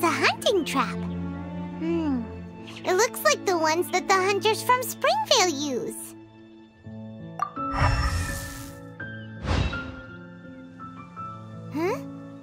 it's a hunting trap. It looks like the ones that the hunters from Springvale use. Huh?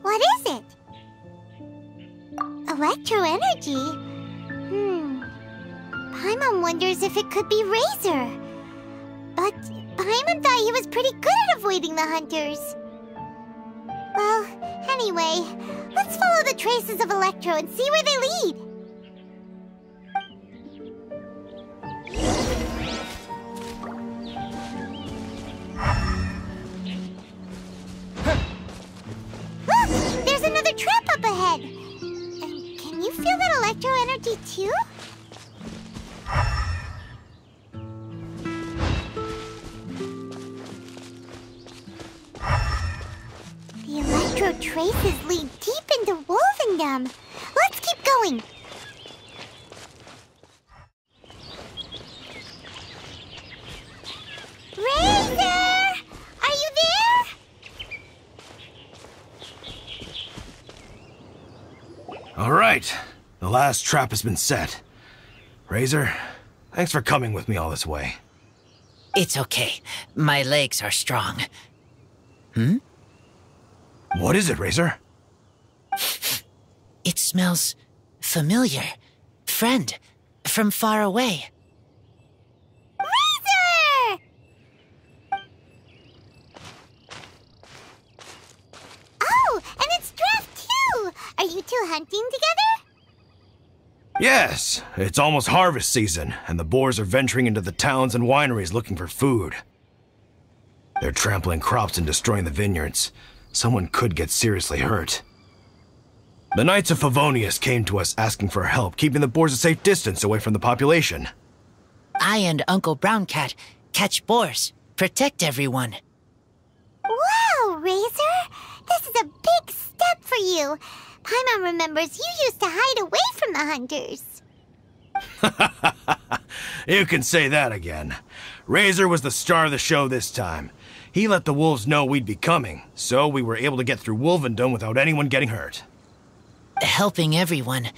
What is it? Electro energy? Paimon wonders if it could be Razor. But Paimon thought he was pretty good at avoiding the hunters. Well, anyway, let's follow the traces of Electro and see where they lead. Look! There's another trap up ahead! And can you feel that Electro energy too? The Electro traces lead deep into Wolvendom. Let's keep going. Razor! Are you there? All right. The last trap has been set. Razor, thanks for coming with me all this way. It's okay. My legs are strong. What is it, Razor? It smells familiar. Friend, from far away. Razor! Oh, and it's Draft too! Are you two hunting together? Yes, it's almost harvest season, and the boars are venturing into the towns and wineries looking for food. They're trampling crops and destroying the vineyards. Someone could get seriously hurt. The Knights of Favonius came to us asking for help keeping the boars a safe distance away from the population. I and Uncle Brown Cat catch boars, protect everyone. Wow, Razor! This is a big step for you. Paimon remembers you used to hide away from the hunters. You can say that again. Razor was the star of the show this time. He let the wolves know we'd be coming, so we were able to get through Wolvendom without anyone getting hurt. Helping everyone,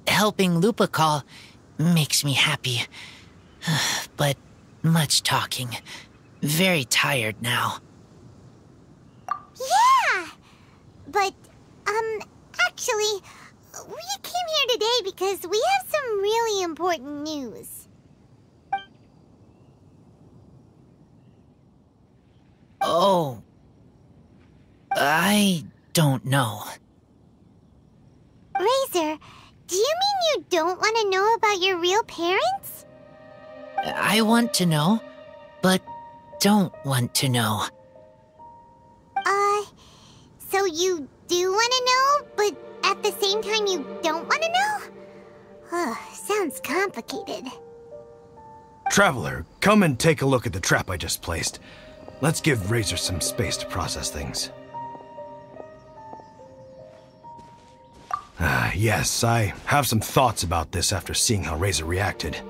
helping Lupercal, makes me happy. But much talking. Very tired now. Yeah! But, actually, we came here today because we have some really important news. Oh. I don't know. Razor, do you mean you don't want to know about your real parents? I want to know, but don't want to know. So you do want to know, but at the same time you don't want to know? Sounds complicated. Traveler, come and take a look at the trap I just placed. Let's give Razor some space to process things. Yes, I have some thoughts about this after seeing how Razor reacted.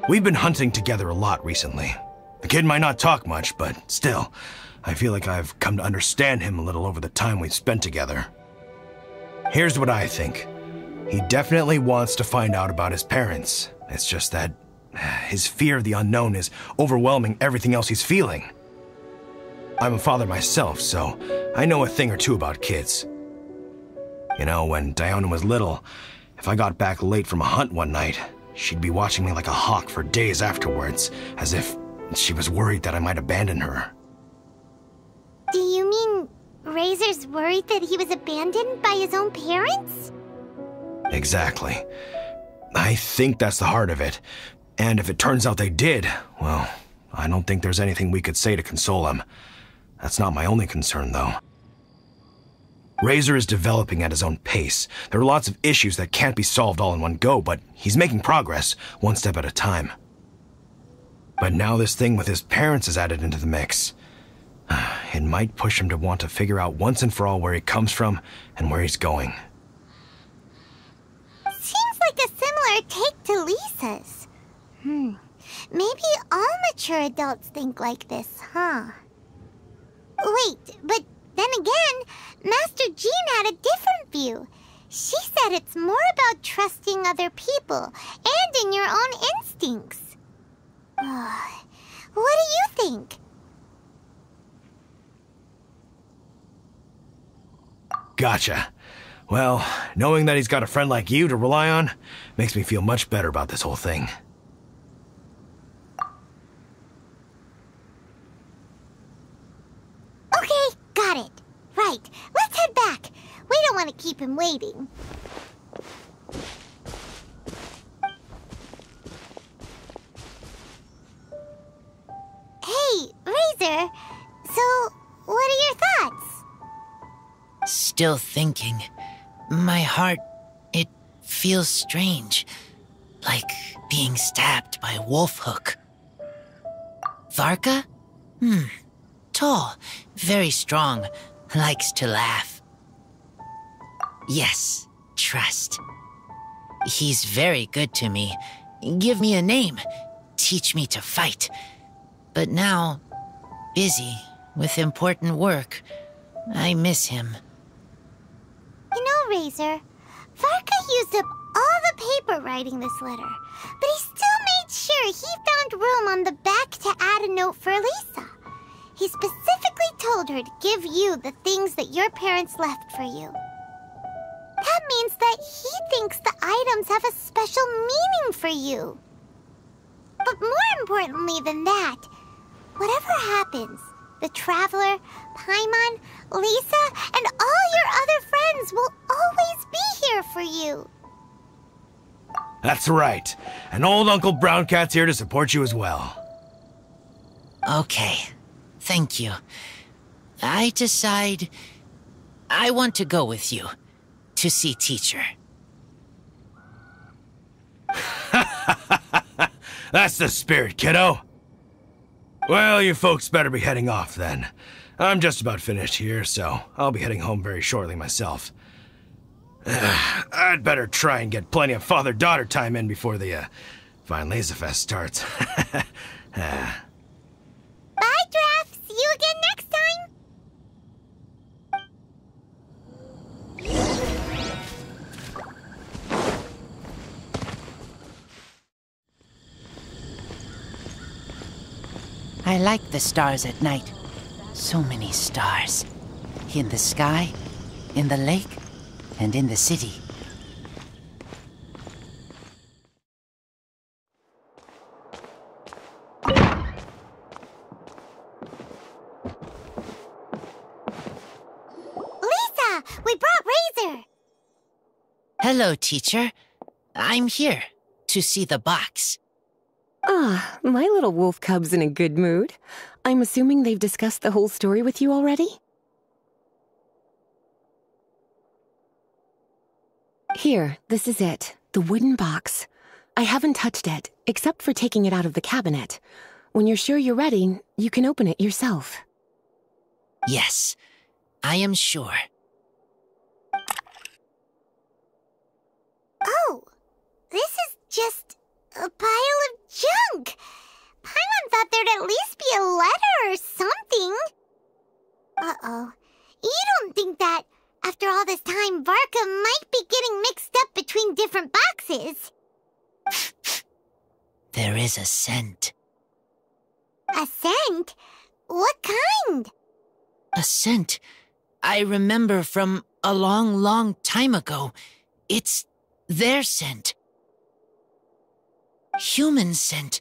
We've been hunting together a lot recently. The kid might not talk much, but still, I feel like I've come to understand him a little over the time we've spent together. Here's what I think. He definitely wants to find out about his parents. It's just that his fear of the unknown is overwhelming everything else he's feeling. I'm a father myself, so I know a thing or two about kids. You know, when Diona was little, if I got back late from a hunt one night, she'd be watching me like a hawk for days afterwards, as if she was worried that I might abandon her. Do you mean Razor's worried that he was abandoned by his own parents? Exactly. I think that's the heart of it. And if it turns out they did, well, I don't think there's anything we could say to console him. That's not my only concern, though. Razor is developing at his own pace. There are lots of issues that can't be solved all in one go, but he's making progress, one step at a time. But now this thing with his parents is added into the mix. It might push him to want to figure out once and for all where he comes from and where he's going. Seems like a similar take to Lisa's. Maybe all mature adults think like this, huh? Wait, but then again, Master Jean had a different view. She said it's more about trusting other people and in your own instincts. What do you think? Gotcha. Well, knowing that he's got a friend like you to rely on makes me feel much better about this whole thing. Okay, got it. Right, let's head back. We don't want to keep him waiting. Hey, Razor. So, what are your thoughts? Still thinking. My heart, it feels strange. Like being stabbed by a wolf hook. Varka? Tall, very strong, likes to laugh. Yes, trust. He's very good to me. Give me a name. Teach me to fight. But now, busy with important work. I miss him. You know, Razor, Varka used up all the paper writing this letter, but he still made sure he found room on the back to add a note for Lisa. He specifically told her to give you the things that your parents left for you. That means that he thinks the items have a special meaning for you. But more importantly than that, whatever happens, the Traveler, Paimon, Lisa, and all your other friends will always be here for you. That's right. And old Uncle Brown Cat's here to support you as well. Okay, thank you. I decide I want to go with you to see teacher. That's the spirit, kiddo. Well, you folks better be heading off then. I'm just about finished here, so I'll be heading home very shortly myself. I'd better try and get plenty of father-daughter time in before the fine Laserfest starts. Bye, Draf. See you again next time. I like the stars at night. So many stars. In the sky, in the lake, and in the city. Lisa, we brought Razor. Hello, teacher. I'm here to see the box. Ah, my little wolf cub's in a good mood. I'm assuming they've discussed the whole story with you already? Here, this is it. The wooden box. I haven't touched it, except for taking it out of the cabinet. When you're sure you're ready, you can open it yourself. Yes, I am sure. Oh, this is just a pile of junk. Paimon thought there'd at least be a letter or something. Uh-oh. You don't think that, after all this time, Varka might be getting mixed up between different boxes? There is a scent. A scent? What kind? A scent I remember from a long, long time ago. It's their scent. Human scent.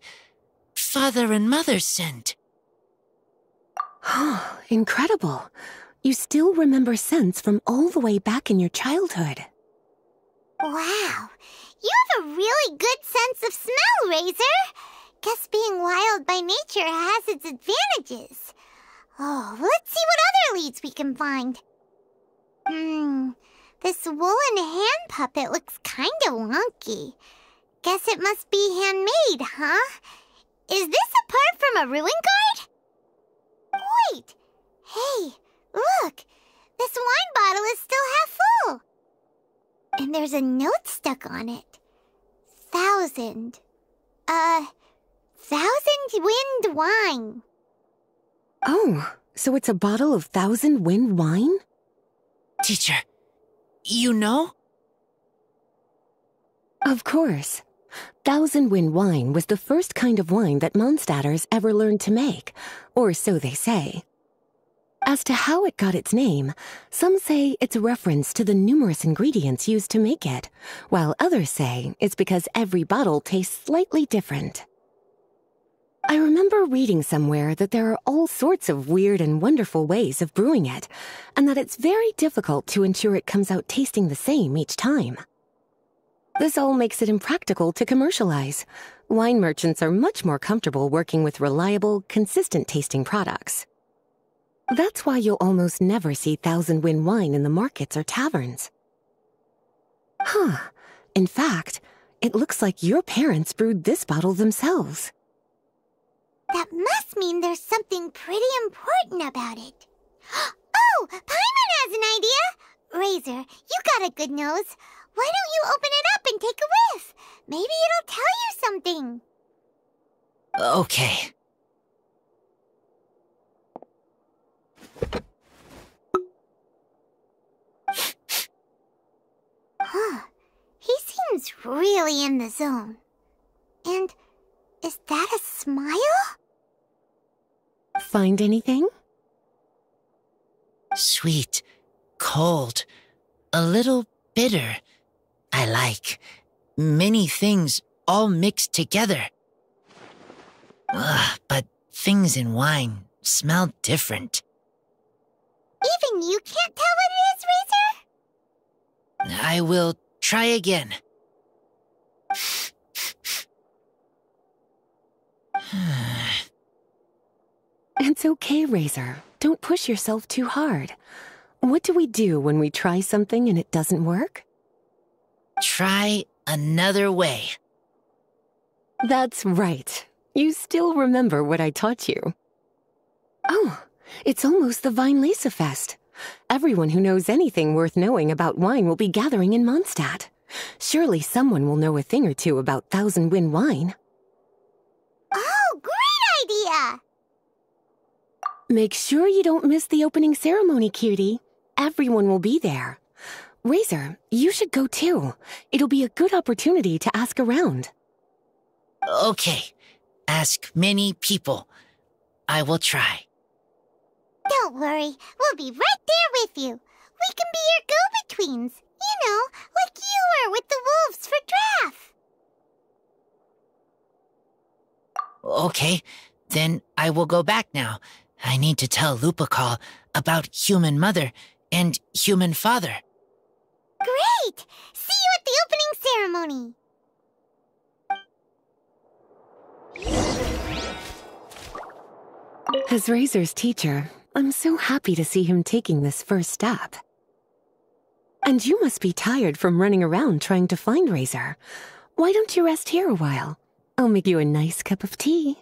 Father and mother scent. Incredible. You still remember scents from all the way back in your childhood. Wow. You have a really good sense of smell, Razor. Guess being wild by nature has its advantages. Oh, let's see what other leads we can find. This woolen hand puppet looks kind of wonky. Guess it must be handmade, huh? Is this a part from a ruin guard? Wait! Hey, look! This wine bottle is still half full! And there's a note stuck on it. 1,000 wind wine. Oh, so it's a bottle of 1,000 wind wine? Teacher, you know? Of course. Thousand Wind wine was the first kind of wine that Mondstadters ever learned to make, or so they say. As to how it got its name, some say it's a reference to the numerous ingredients used to make it, while others say it's because every bottle tastes slightly different. I remember reading somewhere that there are all sorts of weird and wonderful ways of brewing it, and that it's very difficult to ensure it comes out tasting the same each time. This all makes it impractical to commercialize. Wine merchants are much more comfortable working with reliable, consistent-tasting products. That's why you'll almost never see Thousand Wind wine in the markets or taverns. Huh. In fact, it looks like your parents brewed this bottle themselves. That must mean there's something pretty important about it. Oh, Paimon has an idea! Razor, you got a good nose. Why don't you open it up and take a whiff? Maybe it'll tell you something. Okay. Huh. He seems really in the zone. And is that a smile? Find anything? Sweet, cold, a little bitter. I like many things all mixed together. But things in wine smell different. Even you can't tell what it is, Razor? I will try again. It's okay, Razor. Don't push yourself too hard. What do we do when we try something and it doesn't work? Try another way. That's right. You still remember what I taught you. Oh, it's almost the Dainsleif Fest. Everyone who knows anything worth knowing about wine will be gathering in Mondstadt. Surely someone will know a thing or two about Thousand Wind wine. Oh, great idea! Make sure you don't miss the opening ceremony, cutie. Everyone will be there. Razor, you should go too. It'll be a good opportunity to ask around. Okay. Ask many people. I will try. Don't worry, we'll be right there with you. We can be your go-betweens. You know, like you were with the wolves for Draff. Okay, then I will go back now. I need to tell Lupacall about Human Mother and Human Father. Great! See you at the opening ceremony. As Razor's teacher, I'm so happy to see him taking this first step. And you must be tired from running around trying to find Razor. Why don't you rest here a while? I'll make you a nice cup of tea.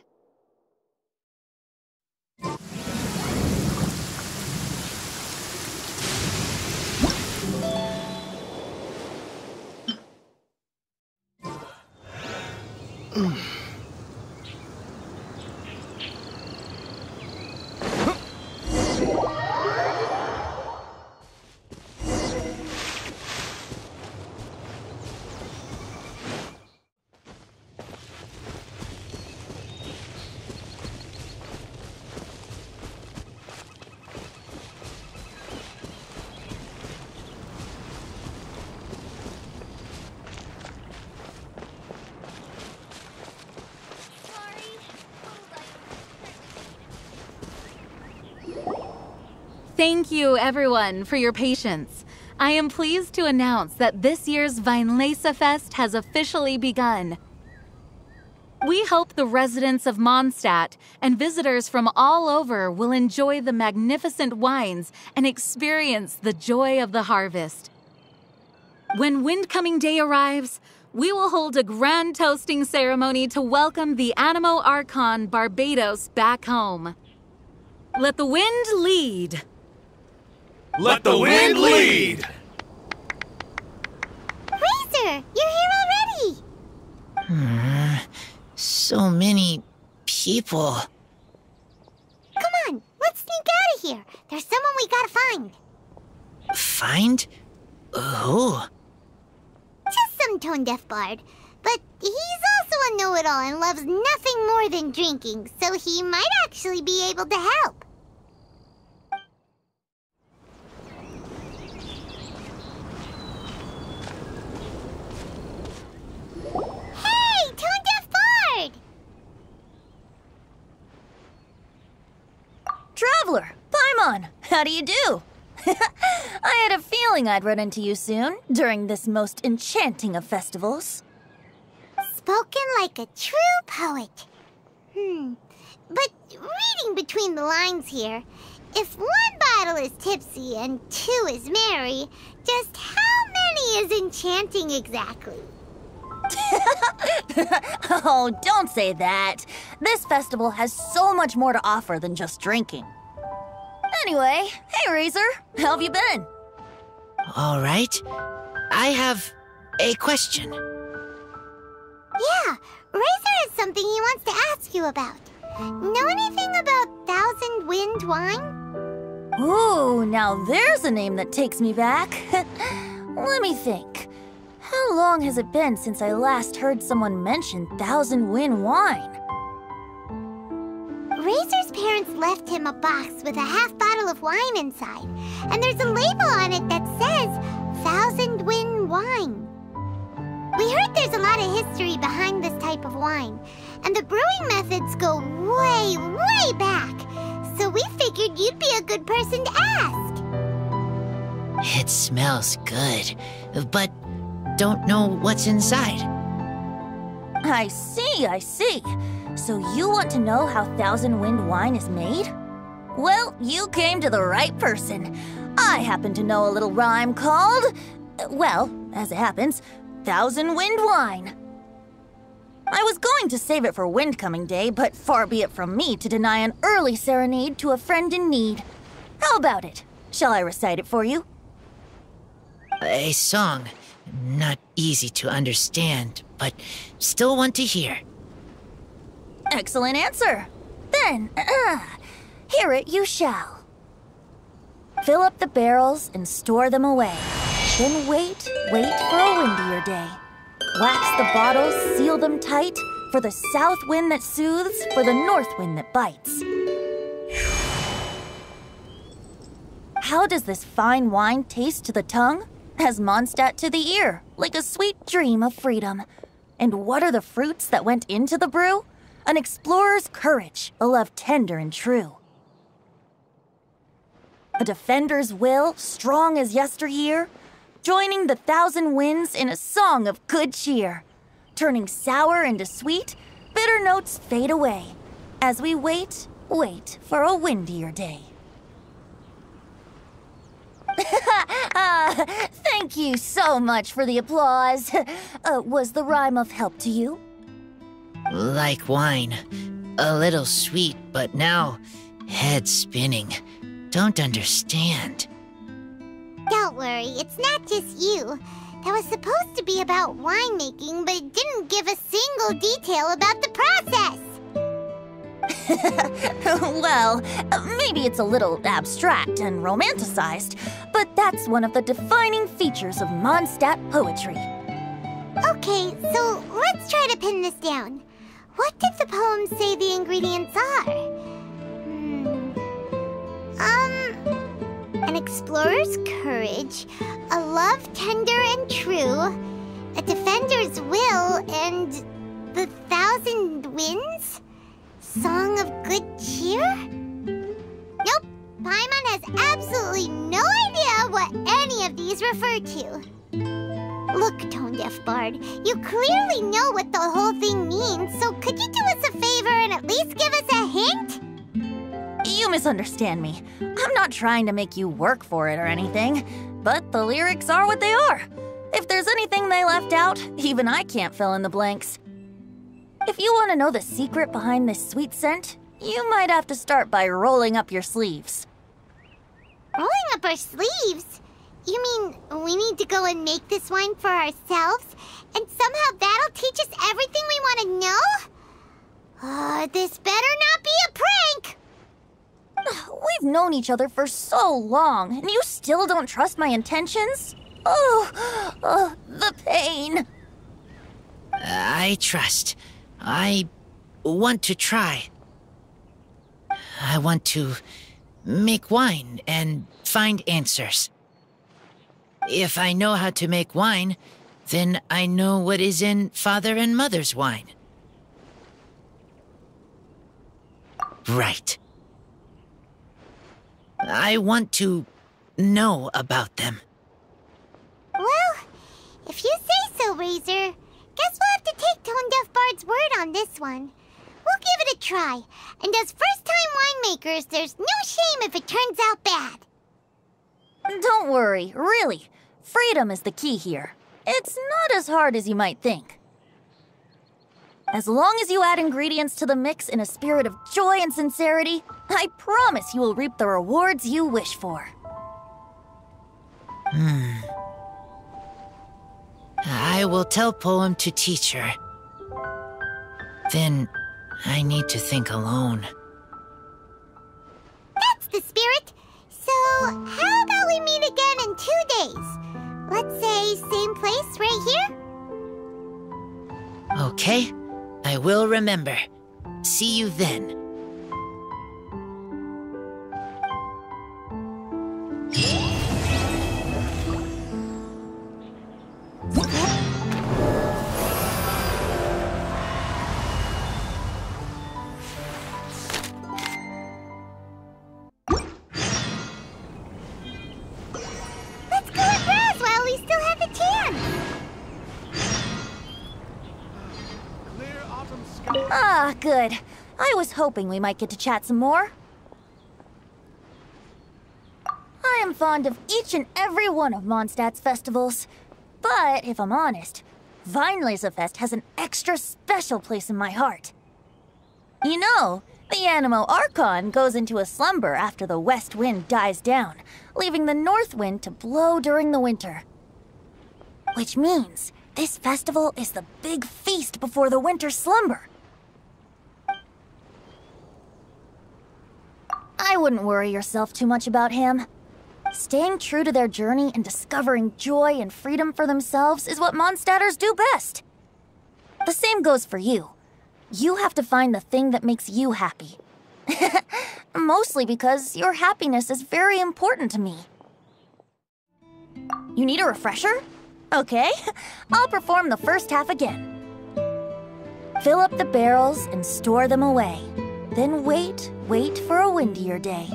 Thank you, everyone, for your patience. I am pleased to announce that this year's Dainsleif Fest has officially begun. We hope the residents of Mondstadt and visitors from all over will enjoy the magnificent wines and experience the joy of the harvest. When Windcoming Day arrives, we will hold a grand toasting ceremony to welcome the Animo Archon Barbados back home. Let the wind lead! Let the wind lead! Razor, you're here already! So many people. Come on, let's sneak out of here. There's someone we gotta find. Find? Who? Just welcome, Tone-Deaf Bard. But he's also a know-it-all and loves nothing more than drinking, so he might actually be able to help. Hey, Tone-Deaf Bard! Traveler, Paimon, how do you do? I had a feeling I'd run into you soon, during this most enchanting of festivals. Spoken like a true poet. But reading between the lines here, if one bottle is tipsy and two is merry, just how many is enchanting exactly? Oh, don't say that. This festival has so much more to offer than just drinking. Anyway, hey Razor, how have you been? All right. I have a question. Yeah, Razor has something he wants to ask you about. Know anything about Thousand Wind Wine? Ooh, now there's a name that takes me back. Let me think. How long has it been since I last heard someone mention Thousand Wind Wine? Razor's parents left him a box with a half bottle of wine inside, and there's a label on it that says Thousand Wind Wine. We heard there's a lot of history behind this type of wine, and the brewing methods go way, way back, so we figured you'd be a good person to ask. It smells good, but don't know what's inside. I see. So you want to know how Thousand Wind Wine is made? Well, you came to the right person. I happen to know a little rhyme called, well, as it happens, Thousand Wind Wine. I was going to save it for Windcoming Day, but far be it from me to deny an early serenade to a friend in need. How about it? Shall I recite it for you? A song. Not easy to understand, but still want to hear. Excellent answer. Then, hear it you shall. Fill up the barrels and store them away. Then wait for a windier day. Wax the bottles, seal them tight, for the south wind that soothes, for the north wind that bites. How does this fine wine taste to the tongue? As Mondstadt to the ear, like a sweet dream of freedom. And what are the fruits that went into the brew? An explorer's courage, a love tender and true. A defender's will, strong as yesteryear, joining the thousand winds in a song of good cheer. Turning sour into sweet, bitter notes fade away, as we wait for a windier day. Thank you so much for the applause. Was the rhyme of help to you? Like wine. A little sweet, but now head spinning. Don't understand. Don't worry, it's not just you. That was supposed to be about winemaking, but it didn't give a single detail about the process. Well, maybe it's a little abstract and romanticized, but that's one of the defining features of Mondstadt poetry. Okay, so let's try to pin this down. What did the poem say the ingredients are? An explorer's courage, a love tender and true, a defender's will, and the thousand winds? Song of good cheer? Nope, Paimon has absolutely no idea what any of these refer to. Look, Tone-Deaf Bard, you clearly know what the whole thing means, so could you do us a favor and at least give us a hint? You misunderstand me. I'm not trying to make you work for it or anything, but the lyrics are what they are. If there's anything they left out, even I can't fill in the blanks. If you want to know the secret behind this sweet scent, you might have to start by rolling up your sleeves. Rolling up our sleeves? You mean we need to go and make this wine for ourselves, and somehow that'll teach us everything we want to know? This better not be a prank! We've known each other for so long, and you still don't trust my intentions? Oh, the pain. I trust. I want to try. I want to make wine and find answers. If I know how to make wine, then I know what is in Father and Mother's wine. Right. I want to know about them. Well, if you say so, Razor, guess we'll have to take Tone Deaf Bard's word on this one. We'll give it a try, and as first-time winemakers, there's no shame if it turns out bad. Don't worry, really. Freedom is the key here. It's not as hard as you might think. As long as you add ingredients to the mix in a spirit of joy and sincerity, I promise you will reap the rewards you wish for. I will tell Poem to teach her. Then I need to think alone. That's the spirit. So, how about we meet again in 2 days? Let's say same place right here? Okay, I will remember. See you then. Let's go at Raz while we still have the chance. Clear autumn sky. Ah, good. I was hoping we might get to chat some more. I am fond of each and every one of Mondstadt's festivals. But, if I'm honest, Vinelasefest has an extra special place in my heart. You know, the Animo Archon goes into a slumber after the west wind dies down, leaving the north wind to blow during the winter. Which means this festival is the big feast before the winter slumber. I wouldn't worry yourself too much about him. Staying true to their journey and discovering joy and freedom for themselves is what Mondstadters do best. The same goes for you. You have to find the thing that makes you happy. Mostly because your happiness is very important to me. You need a refresher? Okay, I'll perform the first half again. Fill up the barrels and store them away. Then wait for a windier day.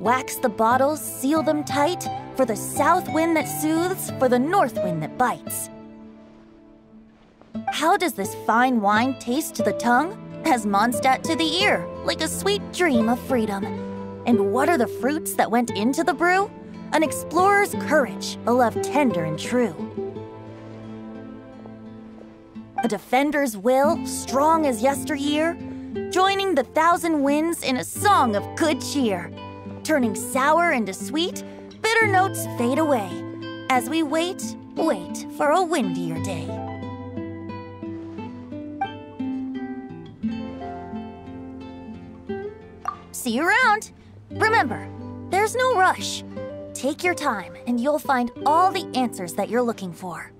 Wax the bottles, seal them tight, for the south wind that soothes, for the north wind that bites. How does this fine wine taste to the tongue? As Mondstadt to the ear, like a sweet dream of freedom. And what are the fruits that went into the brew? An explorer's courage, a love tender and true. A defender's will, strong as yesteryear, joining the thousand winds in a song of good cheer. Turning sour into sweet, bitter notes fade away, as we wait for a windier day. See you around. Remember, there's no rush. Take your time and you'll find all the answers that you're looking for.